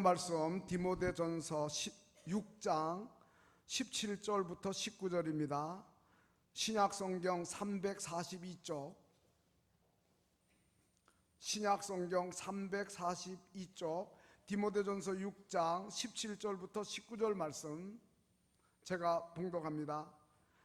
말씀 디모데전서 6장 17절부터 19절입니다. 신약성경 342쪽, 신약성경 342쪽 디모데전서 6장 17절부터 19절 말씀 제가 봉독합니다.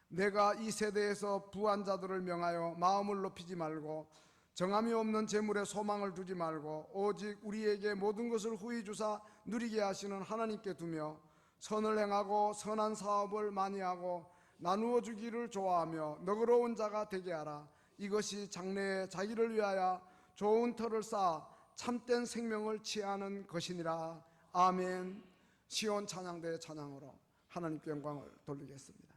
내가 이 세대에서 부한 자들을 명하여 마음을 높이지 말고 정함이 없는 재물에 소망을 두지 말고 오직 우리에게 모든 것을 후히 주사 누리게 하시는 하나님께 두며 선을 행하고 선한 사업을 많이 하고 나누어 주기를 좋아하며 너그러운 자가 되게 하라. 이것이 장래에 자기를 위하여 좋은 터를 쌓아 참된 생명을 취하는 것이니라. 아멘. 시온 찬양대의 찬양으로 하나님께 영광을 돌리겠습니다.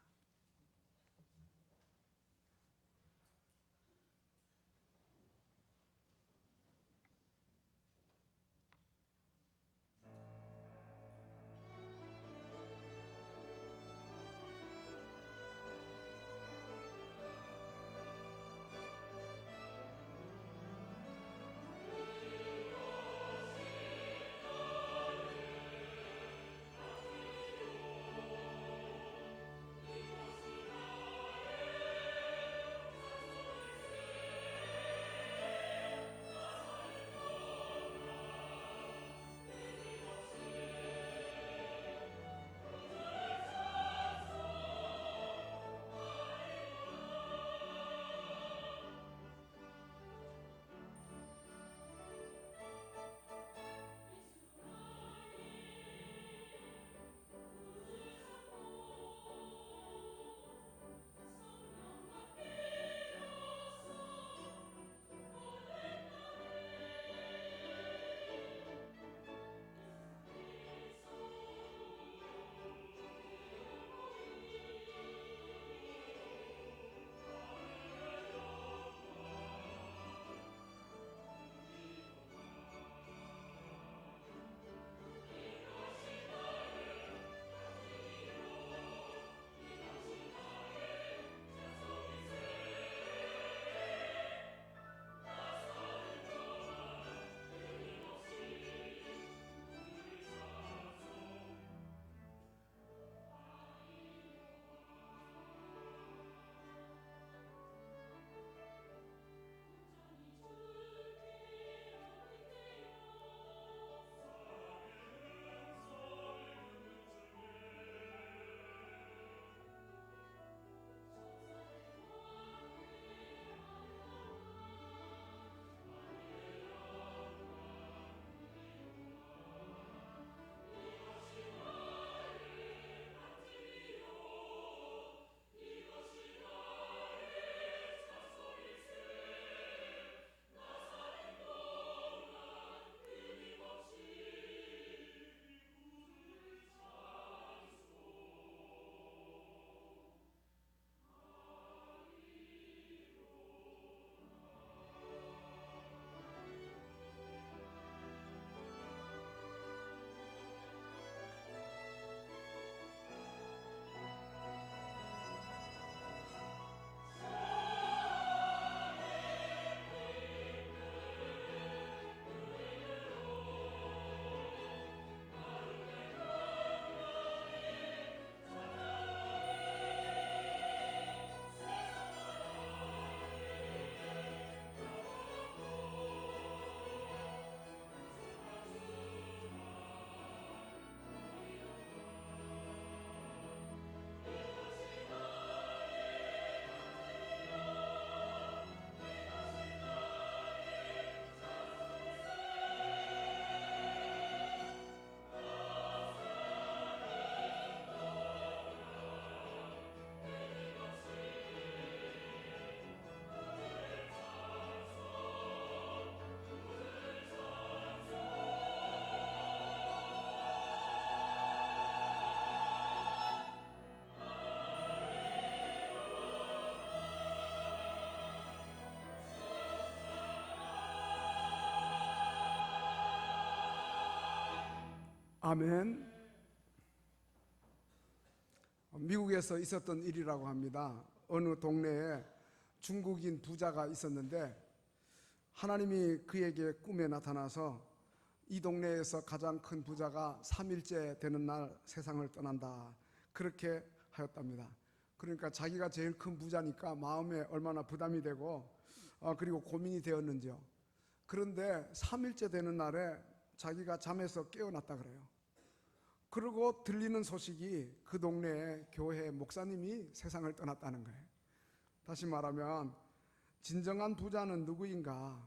아멘. 미국에서 있었던 일이라고 합니다. 어느 동네에 중국인 부자가 있었는데 하나님이 그에게 꿈에 나타나서 이 동네에서 가장 큰 부자가 3일째 되는 날 세상을 떠난다, 그렇게 하였답니다. 그러니까 자기가 제일 큰 부자니까 마음에 얼마나 부담이 되고 그리고 고민이 되었는지요. 그런데 3일째 되는 날에 자기가 잠에서 깨어났다 그래요. 그리고 들리는 소식이 그 동네의 교회 목사님이 세상을 떠났다는 거예요. 다시 말하면 진정한 부자는 누구인가,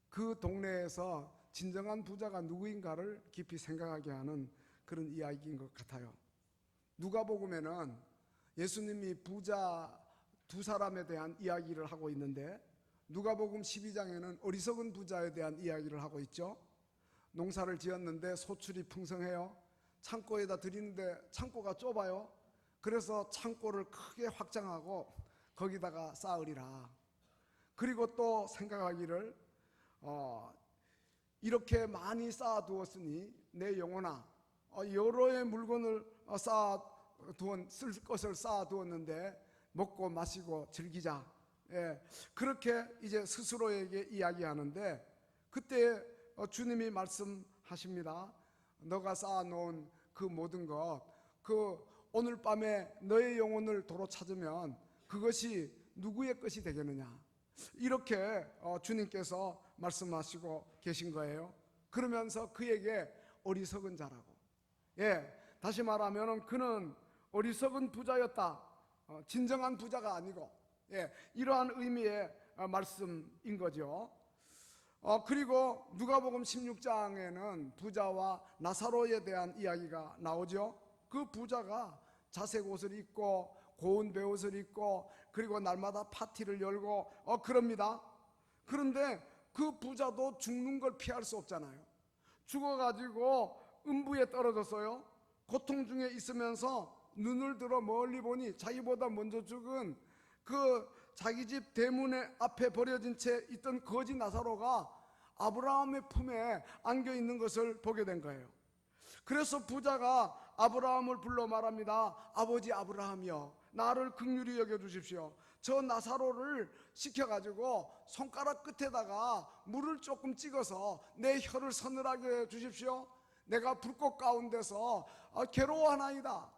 그 동네에서 진정한 부자가 누구인가를 깊이 생각하게 하는 그런 이야기인 것 같아요. 누가복음에는 예수님이 부자 두 사람에 대한 이야기를 하고 있는데, 누가복음 12장에는 어리석은 부자에 대한 이야기를 하고 있죠. 농사를 지었는데 소출이 풍성해요. 창고에다 드리는데 창고가 좁아요. 그래서 창고를 크게 확장하고 거기다가 쌓으리라. 그리고 또 생각하기를 이렇게 많이 쌓아두었으니 내 영혼아, 여러의 물건을 쓸 것을 쌓아두었는데 먹고 마시고 즐기자. 그렇게 이제 스스로에게 이야기하는데, 그때 주님이 말씀하십니다. 너가 쌓아놓은 그 모든 것, 오늘 밤에 너의 영혼을 도로 찾으면 그것이 누구의 것이 되겠느냐, 이렇게 주님께서 말씀하시고 계신 거예요. 그러면서 그에게 어리석은 자라고, 다시 말하면 그는 어리석은 부자였다, 진정한 부자가 아니고, 이러한 의미의 말씀인 거죠. 그리고 누가복음 16장에는 부자와 나사로에 대한 이야기가 나오죠. 그 부자가 자색 옷을 입고 고운 베옷을 입고 그리고 날마다 파티를 열고 그럽니다. 그런데 그 부자도 죽는 걸 피할 수 없잖아요. 죽어가지고 음부에 떨어졌어요. 고통 중에 있으면서 눈을 들어 멀리 보니 자기보다 먼저 죽은 그 자기 집 대문에 앞에 버려진 채 있던 거지 나사로가 아브라함의 품에 안겨 있는 것을 보게 된 거예요. 그래서 부자가 아브라함을 불러 말합니다. 아버지 아브라함이여, 나를 긍휼히 여겨 주십시오. 저 나사로를 시켜가지고 손가락 끝에다가 물을 조금 찍어서 내 혀를 서늘하게 해 주십시오. 내가 불꽃 가운데서 괴로워하나이다.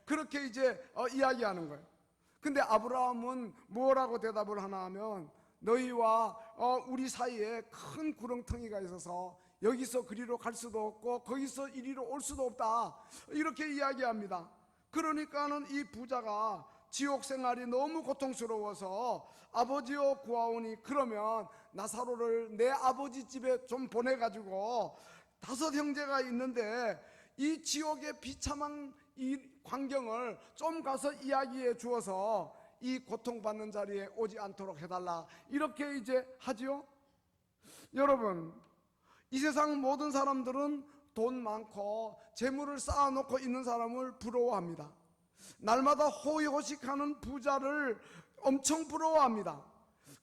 그렇게 이제 이야기하는 거예요. 근데 아브라함은 뭐라고 대답을 하나 하면, 너희와 우리 사이에 큰 구렁텅이가 있어서 여기서 그리로 갈 수도 없고 거기서 이리로 올 수도 없다, 이렇게 이야기합니다. 그러니까는 이 부자가 지옥 생활이 너무 고통스러워서 아버지여 구하오니 그러면 나사로를 내 아버지 집에 좀 보내가지고 5 형제가 있는데 이 지옥의 비참한 이 광경을 좀 가서 이야기해 주어서 이 고통받는 자리에 오지 않도록 해달라, 이렇게 이제 하지요. 여러분, 이 세상 모든 사람들은 돈 많고 재물을 쌓아놓고 있는 사람을 부러워합니다. 날마다 호의호식하는 부자를 엄청 부러워합니다.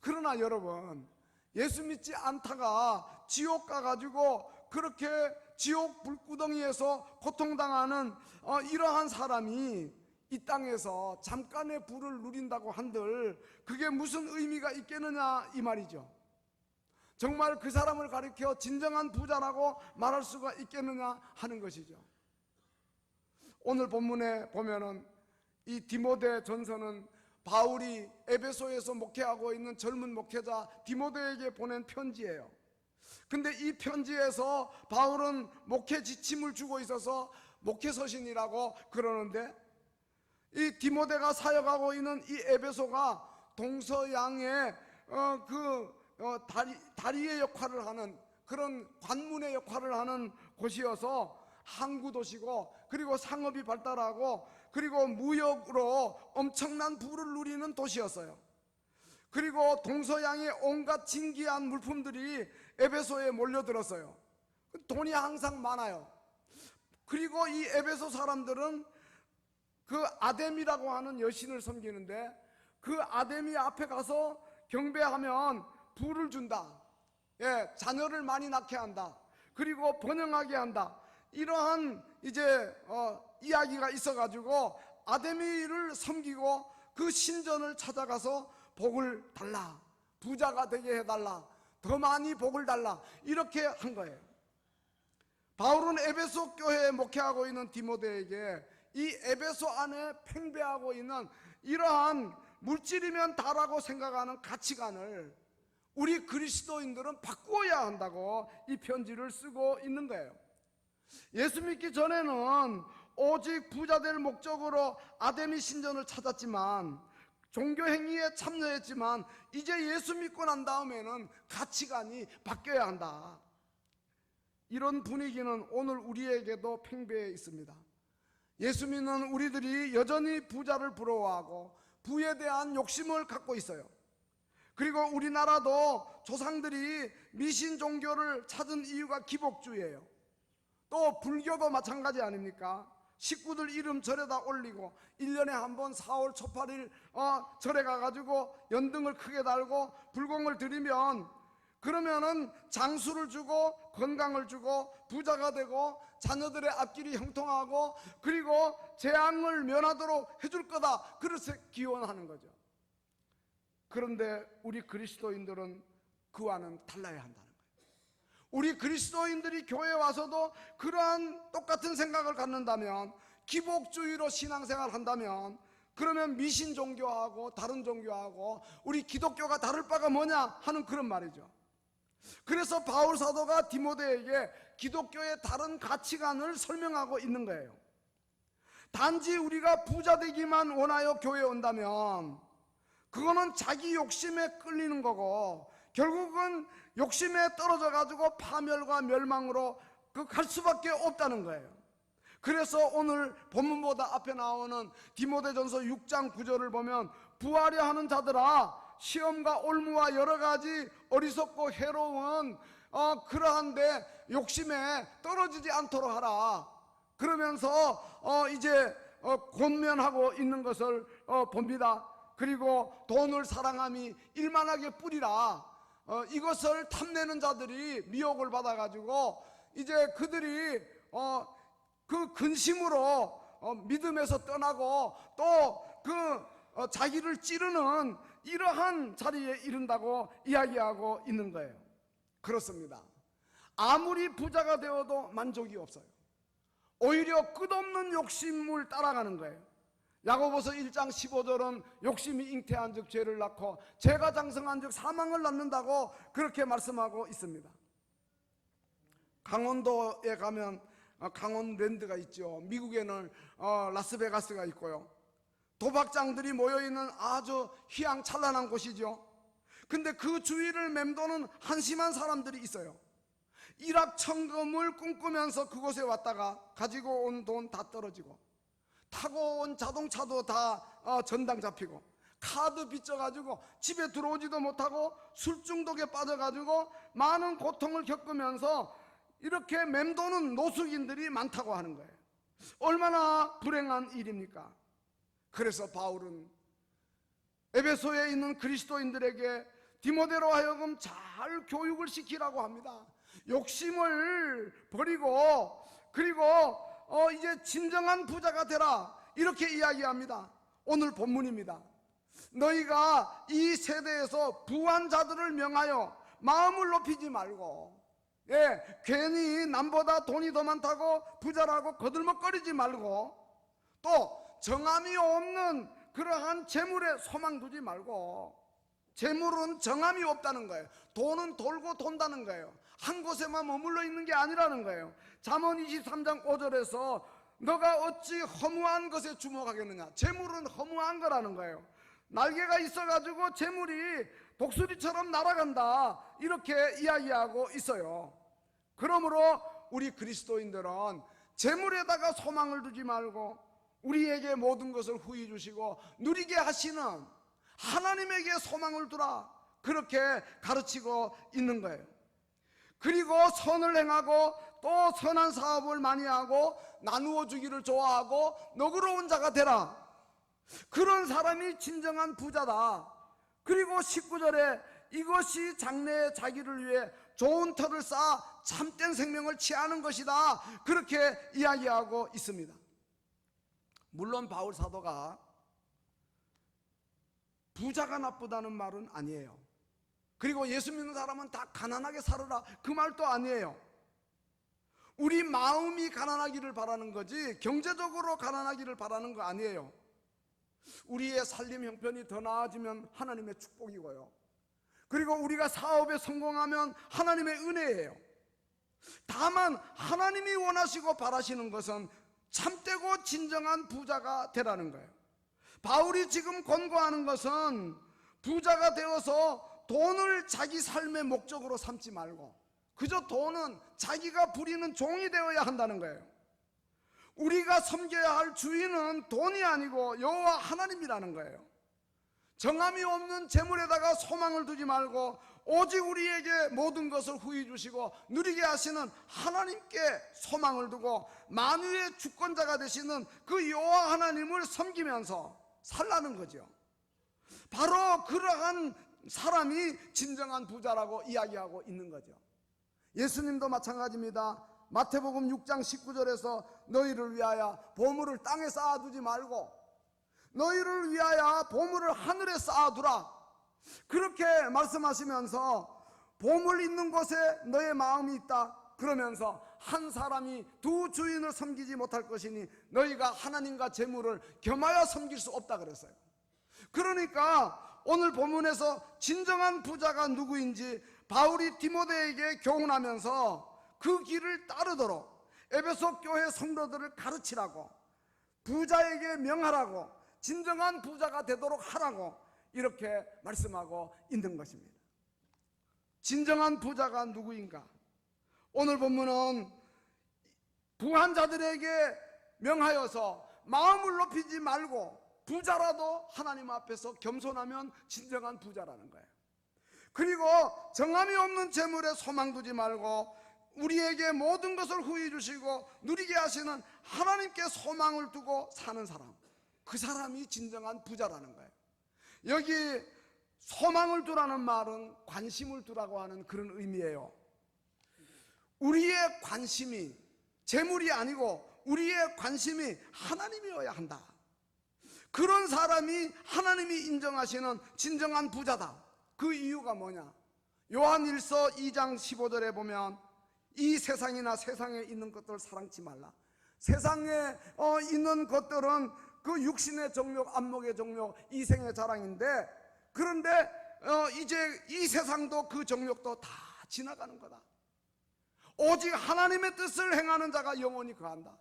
그러나 여러분, 예수 믿지 않다가 지옥 가가지고 그렇게 지옥 불구덩이에서 고통당하는 이러한 사람이 이 땅에서 잠깐의 부를 누린다고 한들 그게 무슨 의미가 있겠느냐, 이 말이죠. 정말 그 사람을 가리켜 진정한 부자라고 말할 수가 있겠느냐 하는 것이죠. 오늘 본문에 보면은 이 디모데 전서는 바울이 에베소에서 목회하고 있는 젊은 목회자 디모데에게 보낸 편지예요. 근데 이 편지에서 바울은 목회 지침을 주고 있어서 목회서신이라고 그러는데, 이 디모데가 사역하고 있는 이 에베소가 동서양의 다리의 역할을 하는 그런 관문의 역할을 하는 곳이어서 항구 도시고, 그리고 상업이 발달하고 그리고 무역으로 엄청난 부를 누리는 도시였어요. 그리고 동서양의 온갖 진귀한 물품들이 에베소에 몰려들었어요. 돈이 항상 많아요. 그리고 이 에베소 사람들은 그 아데미라고 하는 여신을 섬기는데, 그 아데미 앞에 가서 경배하면 부를 준다, 자녀를 많이 낳게 한다, 그리고 번영하게 한다, 이러한 이제 이야기가 있어가지고 아데미를 섬기고 그 신전을 찾아가서 복을 달라, 부자가 되게 해달라, 더 많이 복을 달라, 이렇게 한 거예요. 바울은 에베소 교회에 목회하고 있는 디모데에게 이 에베소 안에 팽배하고 있는 이러한 물질이면 다라고 생각하는 가치관을 우리 그리스도인들은 바꾸어야 한다고 이 편지를 쓰고 있는 거예요. 예수 믿기 전에는 오직 부자 될 목적으로 아데미 신전을 찾았지만, 종교 행위에 참여했지만, 이제 예수 믿고 난 다음에는 가치관이 바뀌어야 한다. 이런 분위기는 오늘 우리에게도 팽배해 있습니다. 예수 믿는 우리들이 여전히 부자를 부러워하고 부에 대한 욕심을 갖고 있어요. 그리고 우리나라도 조상들이 미신 종교를 찾은 이유가 기복주의예요. 또 불교도 마찬가지 아닙니까? 식구들 이름 절에다 올리고 1년에 한 번 4월 초 8일 절에 가가지고 연등을 크게 달고 불공을 드리면, 그러면은 장수를 주고 건강을 주고 부자가 되고 자녀들의 앞길이 형통하고 그리고 재앙을 면하도록 해줄 거다, 그렇게 기원하는 거죠. 그런데 우리 그리스도인들은 그와는 달라야 한다는 거예요. 우리 그리스도인들이 교회에 와서도 그러한 똑같은 생각을 갖는다면, 기복주의로 신앙생활 한다면, 그러면 미신 종교하고 다른 종교하고 우리 기독교가 다를 바가 뭐냐 하는 그런 말이죠. 그래서 바울 사도가 디모데에게 기독교의 다른 가치관을 설명하고 있는 거예요. 단지 우리가 부자 되기만 원하여 교회에 온다면 그거는 자기 욕심에 끌리는 거고, 결국은 욕심에 떨어져 가지고 파멸과 멸망으로 갈 수밖에 없다는 거예요. 그래서 오늘 본문보다 앞에 나오는 디모데전서 6장 9절을 보면, 부하려 하는 자들아 시험과 올무와 여러 가지 어리석고 해로운 그러한데 욕심에 떨어지지 않도록 하라. 그러면서 이제 권면하고 있는 것을 봅니다. 그리고 돈을 사랑함이 일만하게 뿌리라. 이것을 탐내는 자들이 미혹을 받아가지고 이제 그들이 그 근심으로 믿음에서 떠나고 또 그 자기를 찌르는 이러한 자리에 이른다고 이야기하고 있는 거예요. 그렇습니다. 아무리 부자가 되어도 만족이 없어요. 오히려 끝없는 욕심을 따라가는 거예요. 야고보서 1장 15절은 욕심이 잉태한 즉 죄를 낳고 죄가 장성한 즉 사망을 낳는다고 그렇게 말씀하고 있습니다. 강원도에 가면 강원랜드가 있죠. 미국에는 라스베가스가 있고요. 도박장들이 모여있는 아주 휘황찬란한 곳이죠. 근데 그 주위를 맴도는 한심한 사람들이 있어요. 일확천금을 꿈꾸면서 그곳에 왔다가 가지고 온 돈 다 떨어지고, 타고 온 자동차도 다 전당 잡히고, 카드 빚져가지고 집에 들어오지도 못하고 술 중독에 빠져가지고 많은 고통을 겪으면서 이렇게 맴도는 노숙인들이 많다고 하는 거예요. 얼마나 불행한 일입니까? 그래서 바울은 에베소에 있는 그리스도인들에게 디모데로 하여금 잘 교육을 시키라고 합니다. 욕심을 버리고 그리고 이제 진정한 부자가 되라, 이렇게 이야기합니다. 오늘 본문입니다. 너희가 이 세대에서 부한 자들을 명하여 마음을 높이지 말고, 괜히 남보다 돈이 더 많다고 부자라고 거들먹거리지 말고, 또 정함이 없는 그러한 재물에 소망 두지 말고, 재물은 정함이 없다는 거예요. 돈은 돌고 돈다는 거예요. 한 곳에만 머물러 있는 게 아니라는 거예요. 잠언 23장 5절에서 너가 어찌 허무한 것에 주목하겠느냐, 재물은 허무한 거라는 거예요. 날개가 있어가지고 재물이 독수리처럼 날아간다, 이렇게 이야기하고 있어요. 그러므로 우리 그리스도인들은 재물에다가 소망을 두지 말고 우리에게 모든 것을 후히 주시고 누리게 하시는 하나님에게 소망을 두라, 그렇게 가르치고 있는 거예요. 그리고 선을 행하고 또 선한 사업을 많이 하고 나누어 주기를 좋아하고 너그러운 자가 되라. 그런 사람이 진정한 부자다. 그리고 19절에 이것이 장래의 자기를 위해 좋은 터를 쌓아 참된 생명을 취하는 것이다, 그렇게 이야기하고 있습니다. 물론 바울 사도가 부자가 나쁘다는 말은 아니에요. 그리고 예수 믿는 사람은 다 가난하게 살아라, 그 말도 아니에요. 우리 마음이 가난하기를 바라는 거지 경제적으로 가난하기를 바라는 거 아니에요. 우리의 살림 형편이 더 나아지면 하나님의 축복이고요, 그리고 우리가 사업에 성공하면 하나님의 은혜예요. 다만 하나님이 원하시고 바라시는 것은 참되고 진정한 부자가 되라는 거예요. 바울이 지금 권고하는 것은 부자가 되어서 돈을 자기 삶의 목적으로 삼지 말고 그저 돈은 자기가 부리는 종이 되어야 한다는 거예요. 우리가 섬겨야 할 주인은 돈이 아니고 여호와 하나님이라는 거예요. 정함이 없는 재물에다가 소망을 두지 말고 오직 우리에게 모든 것을 후히 주시고 누리게 하시는 하나님께 소망을 두고 만유의 주권자가 되시는 그 여호와 하나님을 섬기면서 살라는 거죠. 바로 그러한 사람이 진정한 부자라고 이야기하고 있는 거죠. 예수님도 마찬가지입니다. 마태복음 6장 19절에서 너희를 위하여 보물을 땅에 쌓아두지 말고 너희를 위하여 보물을 하늘에 쌓아두라, 그렇게 말씀하시면서 보물 있는 곳에 너의 마음이 있다 그러면서 한 사람이 두 주인을 섬기지 못할 것이니 너희가 하나님과 재물을 겸하여 섬길 수 없다 그랬어요. 그러니까 오늘 본문에서 진정한 부자가 누구인지 바울이 디모데에게 교훈하면서 그 길을 따르도록 에베소 교회 성도들을 가르치라고, 부자에게 명하라고, 진정한 부자가 되도록 하라고 이렇게 말씀하고 있는 것입니다. 진정한 부자가 누구인가? 오늘 본문은 부한 자들에게 명하여서 마음을 높이지 말고 부자라도 하나님 앞에서 겸손하면 진정한 부자라는 거예요. 그리고 정함이 없는 재물에 소망 두지 말고 우리에게 모든 것을 후히 주시고 누리게 하시는 하나님께 소망을 두고 사는 사람, 그 사람이 진정한 부자라는 거예요. 여기 소망을 두라는 말은 관심을 두라고 하는 그런 의미예요. 우리의 관심이 재물이 아니고 우리의 관심이 하나님이어야 한다. 그런 사람이 하나님이 인정하시는 진정한 부자다. 그 이유가 뭐냐? 요한일서 2장 15절에 보면 이 세상이나 세상에 있는 것들 사랑치 말라. 세상에 있는 것들은 그 육신의 정욕, 안목의 정욕, 이생의 자랑인데, 그런데 이제 이 세상도 그 정욕도 다 지나가는 거다. 오직 하나님의 뜻을 행하는 자가 영원히 거한다.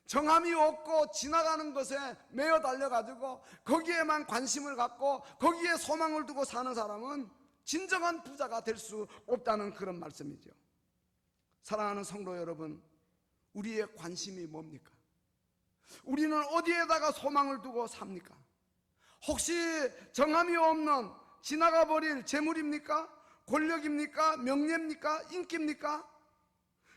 정함이 없고 지나가는 것에 매여 달려가지고 거기에만 관심을 갖고 거기에 소망을 두고 사는 사람은 진정한 부자가 될 수 없다는 그런 말씀이죠. 사랑하는 성도 여러분, 우리의 관심이 뭡니까? 우리는 어디에다가 소망을 두고 삽니까? 혹시 정함이 없는 지나가 버릴 재물입니까? 권력입니까? 명예입니까? 인기입니까?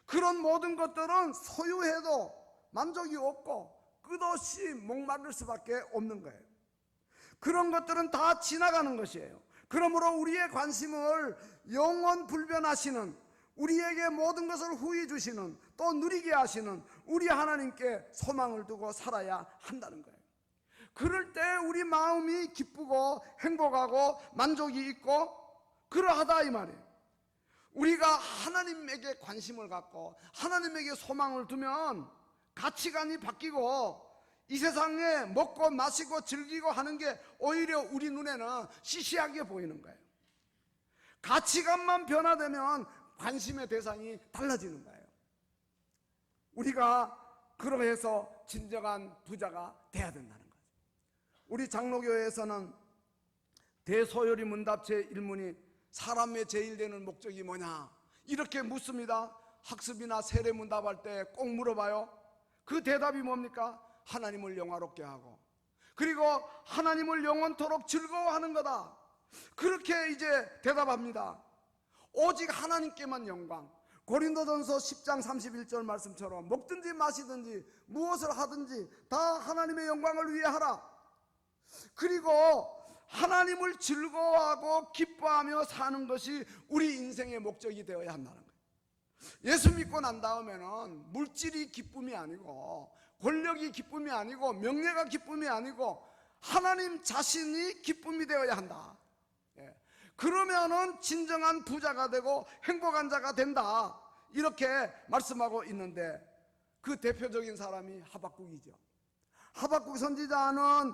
그런 모든 것들은 소유해도 만족이 없고 끝없이 목마를 수밖에 없는 거예요. 그런 것들은 다 지나가는 것이에요. 그러므로 우리의 관심을 영원 불변하시는, 우리에게 모든 것을 후히 주시는, 또 누리게 하시는 우리 하나님께 소망을 두고 살아야 한다는 거예요. 그럴 때 우리 마음이 기쁘고 행복하고 만족이 있고 그러하다 이 말이에요. 우리가 하나님에게 관심을 갖고 하나님에게 소망을 두면 가치관이 바뀌고 이 세상에 먹고 마시고 즐기고 하는 게 오히려 우리 눈에는 시시하게 보이는 거예요. 가치관만 변화되면 관심의 대상이 달라지는 거예요. 우리가 그러해서 진정한 부자가 돼야 된다는 거죠. 우리 장로교회에서는 대소요리 문답 제1문이 사람의 제일 되는 목적이 뭐냐 이렇게 묻습니다. 학습이나 세례 문답할 때 꼭 물어봐요. 그 대답이 뭡니까? 하나님을 영화롭게 하고 그리고 하나님을 영원토록 즐거워하는 거다. 그렇게 이제 대답합니다. 오직 하나님께만 영광. 고린도전서 10장 31절 말씀처럼 먹든지 마시든지 무엇을 하든지 다 하나님의 영광을 위해 하라. 그리고 하나님을 즐거워하고 기뻐하며 사는 것이 우리 인생의 목적이 되어야 한다는 거예요. 예수 믿고 난 다음에는 물질이 기쁨이 아니고 권력이 기쁨이 아니고 명예가 기쁨이 아니고 하나님 자신이 기쁨이 되어야 한다. 그러면은 진정한 부자가 되고 행복한 자가 된다. 이렇게 말씀하고 있는데 그 대표적인 사람이 하박국이죠. 하박국 선지자는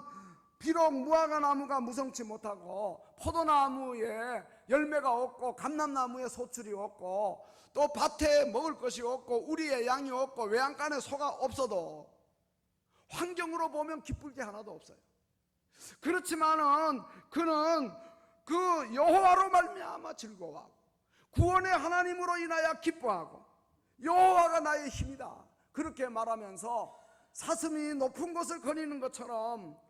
비록 무화과 나무가 무성치 못하고 포도나무에 열매가 없고 감람나무에 소출이 없고 또 밭에 먹을 것이 없고 우리의 양이 없고 외양간에 소가 없어도 환경으로 보면 기쁠 게 하나도 없어요. 그렇지만은 그는 그 여호와로 말미암아 즐거워하고 구원의 하나님으로 인하여 기뻐하고 여호와가 나의 힘이다 그렇게 말하면서 사슴이 높은 것을 거니는 것처럼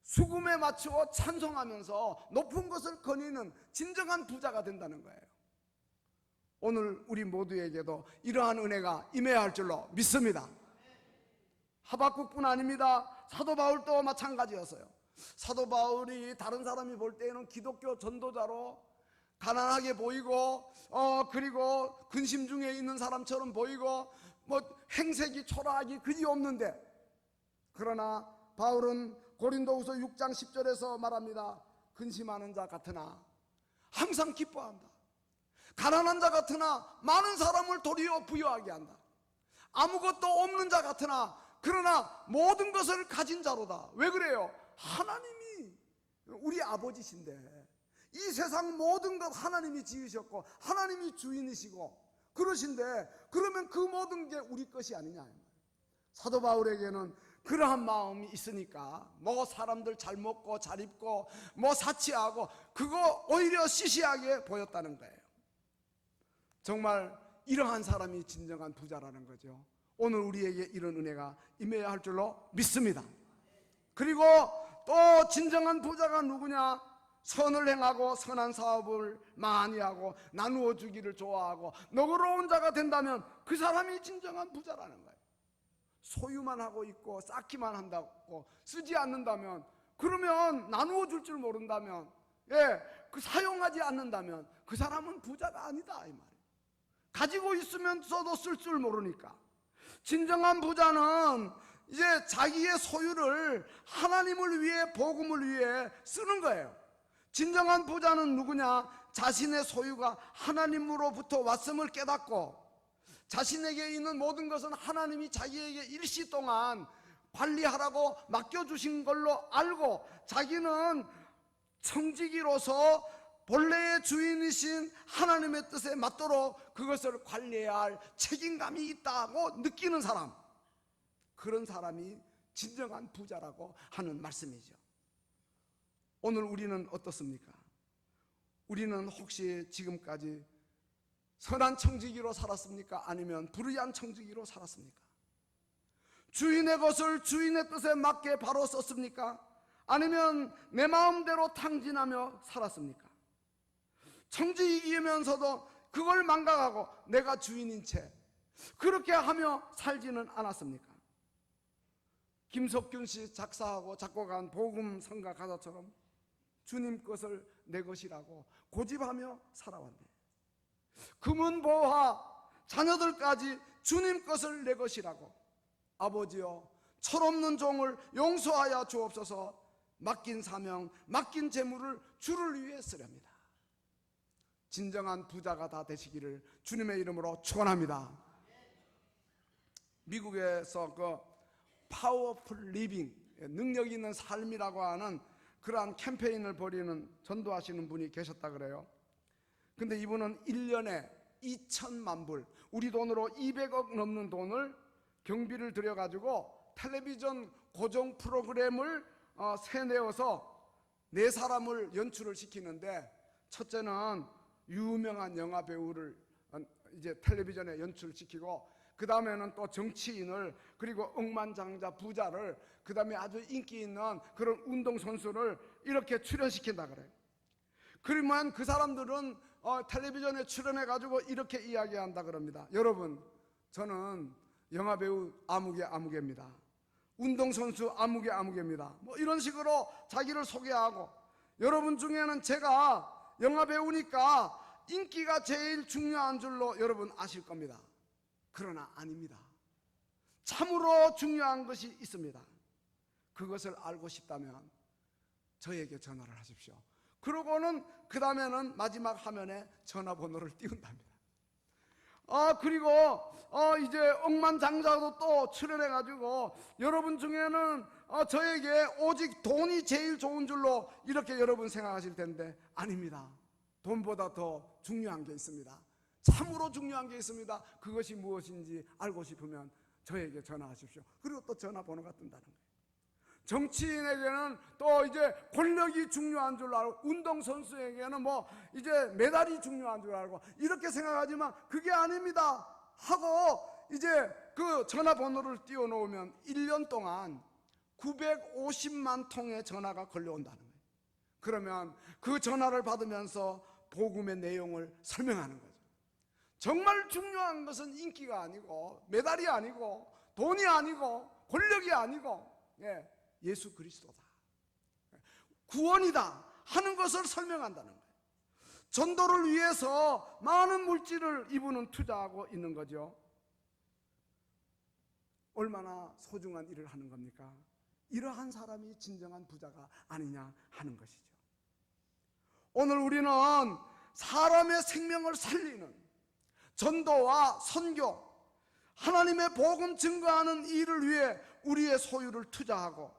수금에 맞추어 찬송하면서 높은 것을 거니는 진정한 부자가 된다는 거예요. 오늘 우리 모두에게도 이러한 은혜가 임해야 할 줄로 믿습니다. 하박국뿐 아닙니다. 사도 바울도 마찬가지였어요. 사도 바울이 다른 사람이 볼 때에는 기독교 전도자로 가난하게 보이고 그리고 근심 중에 있는 사람처럼 보이고 뭐 행색이 초라하기 그지없는데, 그러나 바울은 고린도후서 6장 10절에서 말합니다. 근심하는 자 같으나 항상 기뻐한다. 가난한 자 같으나 많은 사람을 도리어 부유하게 한다. 아무것도 없는 자 같으나 그러나 모든 것을 가진 자로다. 왜 그래요? 하나님이 우리 아버지신데 이 세상 모든 것 하나님이 지으셨고 하나님이 주인이시고 그러신데, 그러면 그 모든 게 우리 것이 아니냐. 사도 바울에게는 그러한 마음이 있으니까 뭐 사람들 잘 먹고 잘 입고 뭐 사치하고 그거 오히려 시시하게 보였다는 거예요. 정말 이러한 사람이 진정한 부자라는 거죠. 오늘 우리에게 이런 은혜가 임해야 할 줄로 믿습니다. 그리고 또 진정한 부자가 누구냐? 선을 행하고 선한 사업을 많이 하고 나누어 주기를 좋아하고 너그러운 자가 된다면 그 사람이 진정한 부자라는 거예요. 소유만 하고 있고 쌓기만 한다고 쓰지 않는다면, 그러면 나누어 줄 줄 모른다면, 그 사용하지 않는다면 그 사람은 부자가 아니다 이 말이에요. 가지고 있으면서도 쓸 줄 모르니까. 진정한 부자는 이제 자기의 소유를 하나님을 위해 복음을 위해 쓰는 거예요. 진정한 부자는 누구냐? 자신의 소유가 하나님으로부터 왔음을 깨닫고 자신에게 있는 모든 것은 하나님이 자기에게 일시 동안 관리하라고 맡겨주신 걸로 알고 자기는 청지기로서 본래의 주인이신 하나님의 뜻에 맞도록 그것을 관리해야 할 책임감이 있다고 느끼는 사람, 그런 사람이 진정한 부자라고 하는 말씀이죠. 오늘 우리는 어떻습니까? 우리는 혹시 지금까지 선한 청지기로 살았습니까? 아니면 불의한 청지기로 살았습니까? 주인의 것을 주인의 뜻에 맞게 바로 썼습니까? 아니면 내 마음대로 탕진하며 살았습니까? 청지기이면서도 그걸 망각하고 내가 주인인 채 그렇게 하며 살지는 않았습니까? 김석균 씨 작사하고 작곡한 복음 성가 가사처럼 주님 것을 내 것이라고 고집하며 살아왔네. 금은보화 자녀들까지 주님 것을 내 것이라고. 아버지여, 철없는 종을 용서하여 주옵소서. 맡긴 사명, 맡긴 재물을 주를 위해 쓰렵니다. 진정한 부자가 다 되시기를 주님의 이름으로 축원합니다. 미국에서 그 파워풀 리빙, 능력 있는 삶이라고 하는 그러한 캠페인을 벌이는 전도하시는 분이 계셨다 그래요. 근데 이분은 1년에 2천만 불, 우리 돈으로 200억 넘는 돈을 경비를 들여가지고 텔레비전 고정 프로그램을 세내어서 4사람을 연출을 시키는데, 첫째는 유명한 영화 배우를 이제 텔레비전에 연출시키고, 그 다음에는 또 정치인을, 그리고 억만장자 부자를, 그 다음에 아주 인기 있는 그런 운동선수를 이렇게 출연시킨다 그래요. 그러면 그 사람들은 텔레비전에 출연해가지고 이렇게 이야기한다 그럽니다. 여러분, 저는 영화배우 아무개 아무개입니다. 운동선수 아무개 아무개입니다. 뭐 이런 식으로 자기를 소개하고, 여러분 중에는 제가 영화배우니까 인기가 제일 중요한 줄로 여러분 아실 겁니다. 그러나 아닙니다. 참으로 중요한 것이 있습니다. 그것을 알고 싶다면 저에게 전화를 하십시오. 그러고는 그 다음에는 마지막 화면에 전화번호를 띄운답니다. 그리고 이제 억만장자도 또 출연해가지고 여러분 중에는 저에게 오직 돈이 제일 좋은 줄로 이렇게 여러분 생각하실 텐데 아닙니다. 돈보다 더 중요한 게 있습니다. 참으로 중요한 게 있습니다. 그것이 무엇인지 알고 싶으면 저에게 전화하십시오. 그리고 또 전화번호가 뜬다는 거예요. 정치인에게는 또 이제 권력이 중요한 줄 알고, 운동선수에게는 뭐 이제 메달이 중요한 줄 알고 이렇게 생각하지만 그게 아닙니다 하고 이제 그 전화번호를 띄워놓으면 1년 동안 950만 통의 전화가 걸려온다는 거예요. 그러면 그 전화를 받으면서 복음의 내용을 설명하는 거죠. 정말 중요한 것은 인기가 아니고 메달이 아니고 돈이 아니고 권력이 아니고 예수 그리스도다, 구원이다 하는 것을 설명한다는 거예요. 전도를 위해서 많은 물질을 이분은 투자하고 있는 거죠. 얼마나 소중한 일을 하는 겁니까? 이러한 사람이 진정한 부자가 아니냐 하는 것이죠. 오늘 우리는 사람의 생명을 살리는 전도와 선교, 하나님의 복음 증거하는 일을 위해 우리의 소유를 투자하고,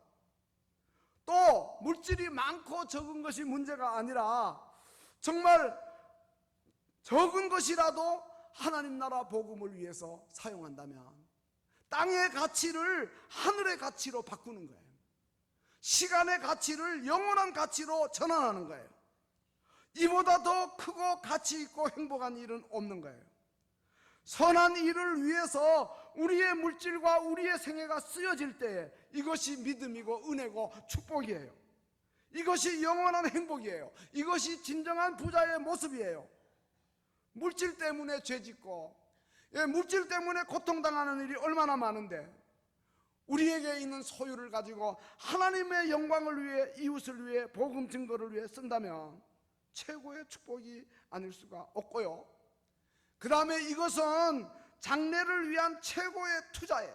또 물질이 많고 적은 것이 문제가 아니라 정말 적은 것이라도 하나님 나라 복음을 위해서 사용한다면 땅의 가치를 하늘의 가치로 바꾸는 거예요. 시간의 가치를 영원한 가치로 전환하는 거예요. 이보다 더 크고 가치 있고 행복한 일은 없는 거예요. 선한 일을 위해서 우리의 물질과 우리의 생애가 쓰여질 때에 이것이 믿음이고 은혜고 축복이에요. 이것이 영원한 행복이에요. 이것이 진정한 부자의 모습이에요. 물질 때문에 죄짓고 물질 때문에 고통당하는 일이 얼마나 많은데, 우리에게 있는 소유를 가지고 하나님의 영광을 위해, 이웃을 위해, 복음 증거를 위해 쓴다면 최고의 축복이 아닐 수가 없고요. 그 다음에 이것은 장래를 위한 최고의 투자예요.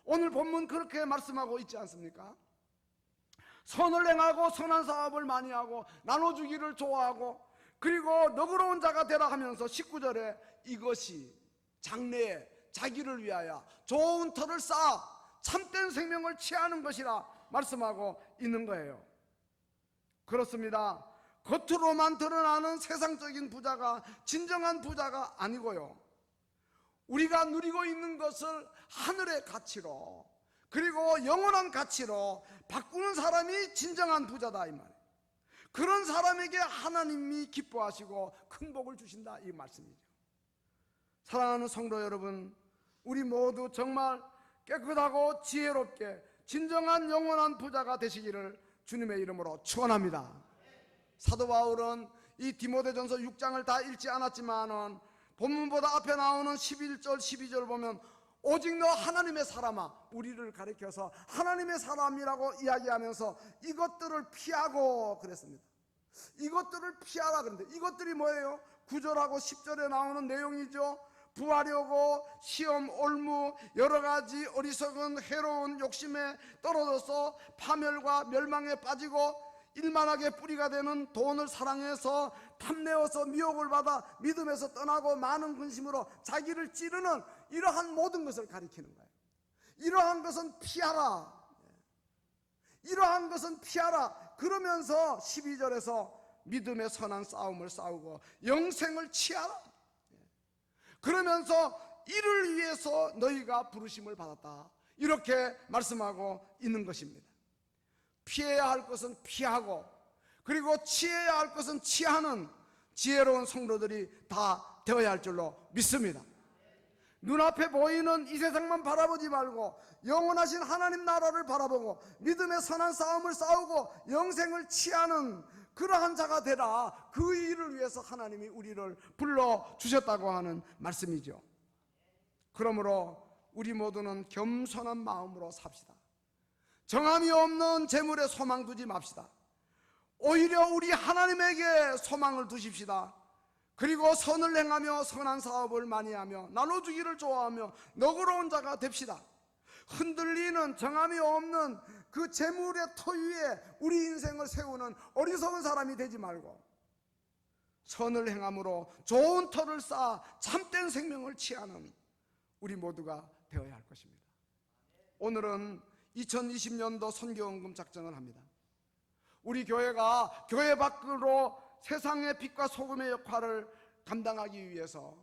오늘 본문 그렇게 말씀하고 있지 않습니까? 선을 행하고 선한 사업을 많이 하고 나눠주기를 좋아하고 그리고 너그러운 자가 되라 하면서 19절에 이것이 장래에 자기를 위하여 좋은 터를 쌓아 참된 생명을 취하는 것이라 말씀하고 있는 거예요. 그렇습니다. 겉으로만 드러나는 세상적인 부자가 진정한 부자가 아니고요, 우리가 누리고 있는 것을 하늘의 가치로 그리고 영원한 가치로 바꾸는 사람이 진정한 부자다 이 말이에요. 그런 사람에게 하나님이 기뻐하시고 큰 복을 주신다 이 말씀이죠. 사랑하는 성도 여러분, 우리 모두 정말 깨끗하고 지혜롭게 진정한 영원한 부자가 되시기를 주님의 이름으로 축원합니다. 사도 바울은 이 디모데전서 6장을 다 읽지 않았지만은 본문보다 앞에 나오는 11절 12절 보면 오직 너 하나님의 사람아, 우리를 가리켜서 하나님의 사람이라고 이야기하면서 이것들을 피하고 그랬습니다. 이것들을 피하라 그랬는데 이것들이 뭐예요? 9절하고 10절에 나오는 내용이죠. 부하려고 시험, 올무, 여러 가지 어리석은 해로운 욕심에 떨어져서 파멸과 멸망에 빠지고 일만하게 뿌리가 되는 돈을 사랑해서 탐내어서 미혹을 받아 믿음에서 떠나고 많은 근심으로 자기를 찌르는 이러한 모든 것을 가리키는 거예요. 이러한 것은 피하라. 이러한 것은 피하라. 그러면서 12절에서 믿음의 선한 싸움을 싸우고 영생을 취하라. 그러면서 이를 위해서 너희가 부르심을 받았다. 이렇게 말씀하고 있는 것입니다. 피해야 할 것은 피하고 그리고 취해야 할 것은 취하는 지혜로운 성도들이 다 되어야 할 줄로 믿습니다. 눈앞에 보이는 이 세상만 바라보지 말고 영원하신 하나님 나라를 바라보고 믿음의 선한 싸움을 싸우고 영생을 취하는 그러한 자가 되라. 그 일을 위해서 하나님이 우리를 불러주셨다고 하는 말씀이죠. 그러므로 우리 모두는 겸손한 마음으로 삽시다. 정함이 없는 재물에 소망 두지 맙시다. 오히려 우리 하나님에게 소망을 두십시다. 그리고 선을 행하며 선한 사업을 많이 하며 나눠주기를 좋아하며 너그러운 자가 됩시다. 흔들리는 정함이 없는 그 재물의 터 위에 우리 인생을 세우는 어리석은 사람이 되지 말고 선을 행함으로 좋은 터를 쌓아 참된 생명을 취하는 우리 모두가 되어야 할 것입니다. 오늘은 2020년도 선교헌금 작정을 합니다. 우리 교회가 교회 밖으로 세상의 빛과 소금의 역할을 감당하기 위해서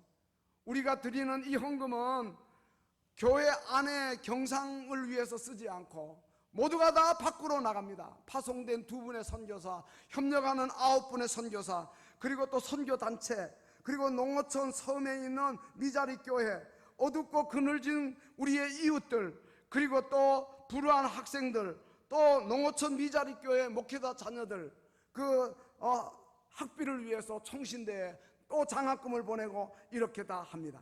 우리가 드리는 이 헌금은 교회 안에 경상을 위해서 쓰지 않고 모두가 다 밖으로 나갑니다. 파송된 2분의 선교사, 협력하는 9분의 선교사, 그리고 또 선교단체, 그리고 농어촌 섬에 있는 미자리 교회, 어둡고 그늘진 우리의 이웃들, 그리고 또 불우한 학생들, 또 농어촌 미자리 교회 목회자 자녀들, 학비를 위해서 총신대에 또 장학금을 보내고 이렇게 다 합니다.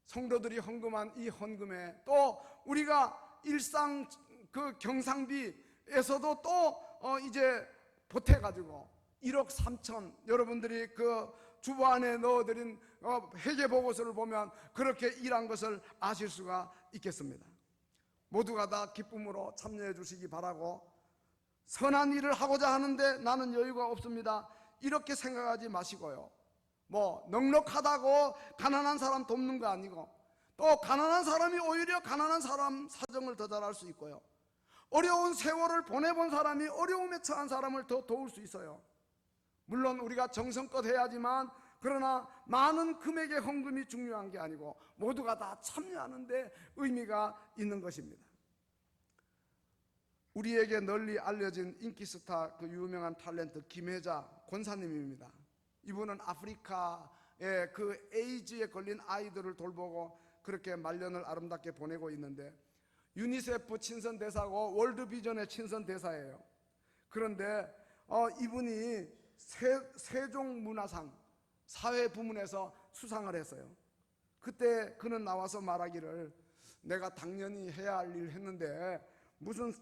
성도들이 헌금한 이 헌금에 또 우리가 일상 그 경상비에서도 또 이제 보태가지고 1억 3천, 여러분들이 그 주보 안에 넣어드린 회계보고서를 보면 그렇게 일한 것을 아실 수가 있겠습니다. 모두가 다 기쁨으로 참여해 주시기 바라고, 선한 일을 하고자 하는데 나는 여유가 없습니다, 이렇게 생각하지 마시고요. 뭐 넉넉하다고 가난한 사람 돕는 거 아니고, 또 가난한 사람이 오히려 가난한 사람 사정을 더 잘할 수 있고요, 어려운 세월을 보내본 사람이 어려움에 처한 사람을 더 도울 수 있어요. 물론 우리가 정성껏 해야지만, 그러나 많은 금액의 헌금이 중요한 게 아니고 모두가 다 참여하는 데 의미가 있는 것입니다. 우리에게 널리 알려진 인기스타 그 유명한 탤런트 김혜자 권사님입니다. 이분은 아프리카의 그 에이즈에 걸린 아이들을 돌보고 그렇게 말년을 아름답게 보내고 있는데, 유니세프 친선대사고 월드비전의 친선대사예요. 그런데 이분이 세종문화상 사회부문에서 수상을 했어요. 그때 그는 나와서 말하기를, 내가 당연히 해야 할 일을 했는데 무슨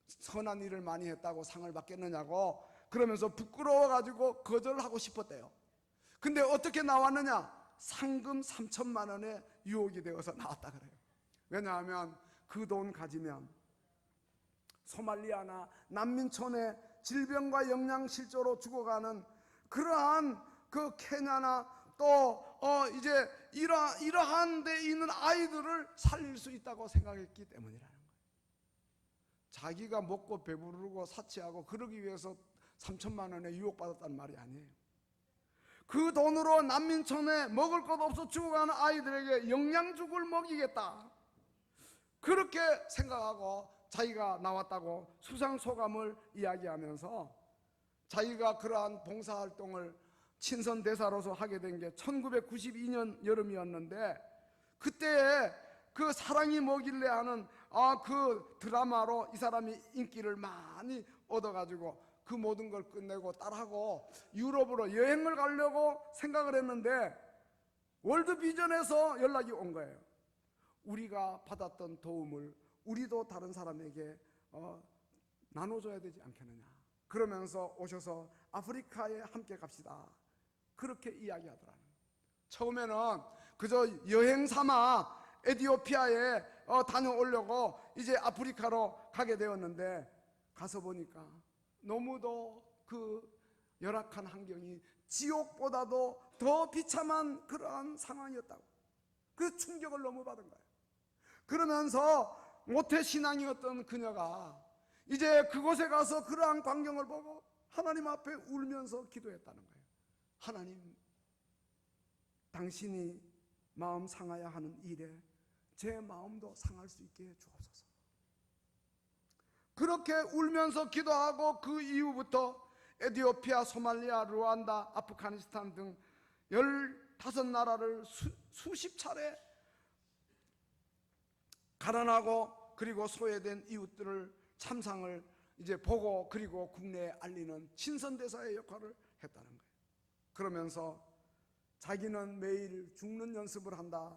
선한 일을 많이 했다고 상을 받겠느냐고, 그러면서 부끄러워가지고 거절하고 싶었대요. 근데 어떻게 나왔느냐? 상금 3천만 원에 유혹이 되어서 나왔다 그래요. 왜냐하면 그 돈 가지면 소말리아나 난민촌에 질병과 영양실조로 죽어가는 그러한 그 케냐나 또 이제 이러한 데 있는 아이들을 살릴 수 있다고 생각했기 때문이라는 거예요. 자기가 먹고 배부르고 사치하고 그러기 위해서 3천만 원에 유혹받았다는 말이 아니에요. 그 돈으로 난민촌에 먹을 것 없어 죽어가는 아이들에게 영양죽을 먹이겠다, 그렇게 생각하고 자기가 나왔다고 수상소감을 이야기하면서, 자기가 그러한 봉사활동을 친선대사로서 하게 된 게 1992년 여름이었는데, 그때에 그 사랑이 뭐길래 하는 그 드라마로 이 사람이 인기를 많이 얻어가지고 그 모든 걸 끝내고 딸하고 유럽으로 여행을 가려고 생각을 했는데, 월드비전에서 연락이 온 거예요. 우리가 받았던 도움을 우리도 다른 사람에게 나눠줘야 되지 않겠느냐, 그러면서 오셔서 아프리카에 함께 갑시다, 그렇게 이야기하더라고요. 처음에는 그저 여행 삼아 에티오피아에 다녀오려고 이제 아프리카로 가게 되었는데, 가서 보니까 너무도 그 열악한 환경이 지옥보다도 더 비참한 그러한 상황이었다고. 그 충격을 너무 받은 거예요. 그러면서 모태신앙이었던 그녀가 이제 그곳에 가서 그러한 광경을 보고 하나님 앞에 울면서 기도했다는 거예요. 하나님, 당신이 마음 상하야 하는 일에 제 마음도 상할 수 있게 주옵소서. 그렇게 울면서 기도하고 그 이후부터 에티오피아, 소말리아, 루안다, 아프가니스탄 등 15나라를 수십 차례 가난하고 그리고 소외된 이웃들을 참상을 이제 보고 그리고 국내에 알리는 친선대사의 역할을 했다는 거예요. 그러면서 자기는 매일 죽는 연습을 한다,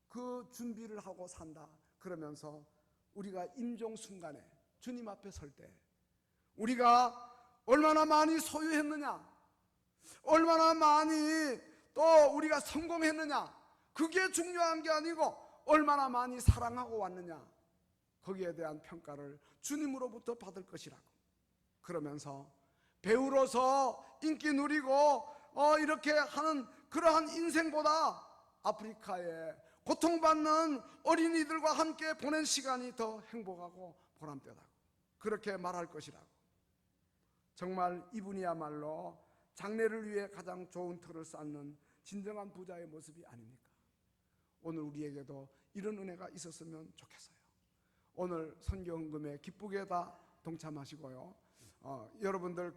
그 준비를 하고 산다, 그러면서 우리가 임종 순간에 주님 앞에 설 때 우리가 얼마나 많이 소유했느냐, 얼마나 많이 또 우리가 성공했느냐, 그게 중요한 게 아니고 얼마나 많이 사랑하고 왔느냐, 거기에 대한 평가를 주님으로부터 받을 것이라고. 그러면서 배우로서 인기 누리고 이렇게 하는 그러한 인생보다 아프리카에 고통받는 어린이들과 함께 보낸 시간이 더 행복하고 보람되다고 그렇게 말할 것이라고. 정말 이분이야말로 장래를 위해 가장 좋은 틀을 쌓는 진정한 부자의 모습이 아닙니까? 오늘 우리에게도 이런 은혜가 있었으면 좋겠어요. 오늘 선교헌금에 기쁘게 다 동참하시고요. 여러분들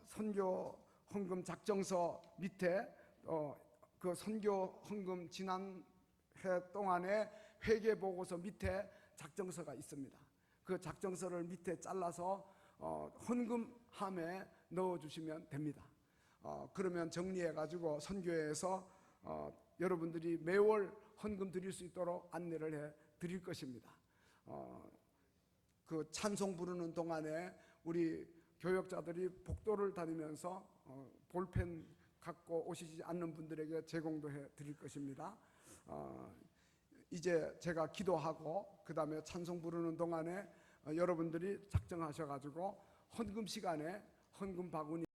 선교헌금 작정서 밑에 그 선교헌금 지난 해 동안에 회계보고서 밑에 작정서가 있습니다. 그 작정서를 밑에 잘라서 헌금함에 넣어주시면 됩니다. 그러면 정리해가지고 선교회에서 여러분들이 매월 헌금 드릴 수 있도록 안내를 해 드릴 것입니다. 그 찬송 부르는 동안에 우리 교역자들이 복도를 다니면서 볼펜 갖고 오시지 않는 분들에게 제공도 해 드릴 것입니다. 이제 제가 기도하고 그 다음에 찬송 부르는 동안에 여러분들이 작정하셔가지고 헌금 시간에 헌금 바구니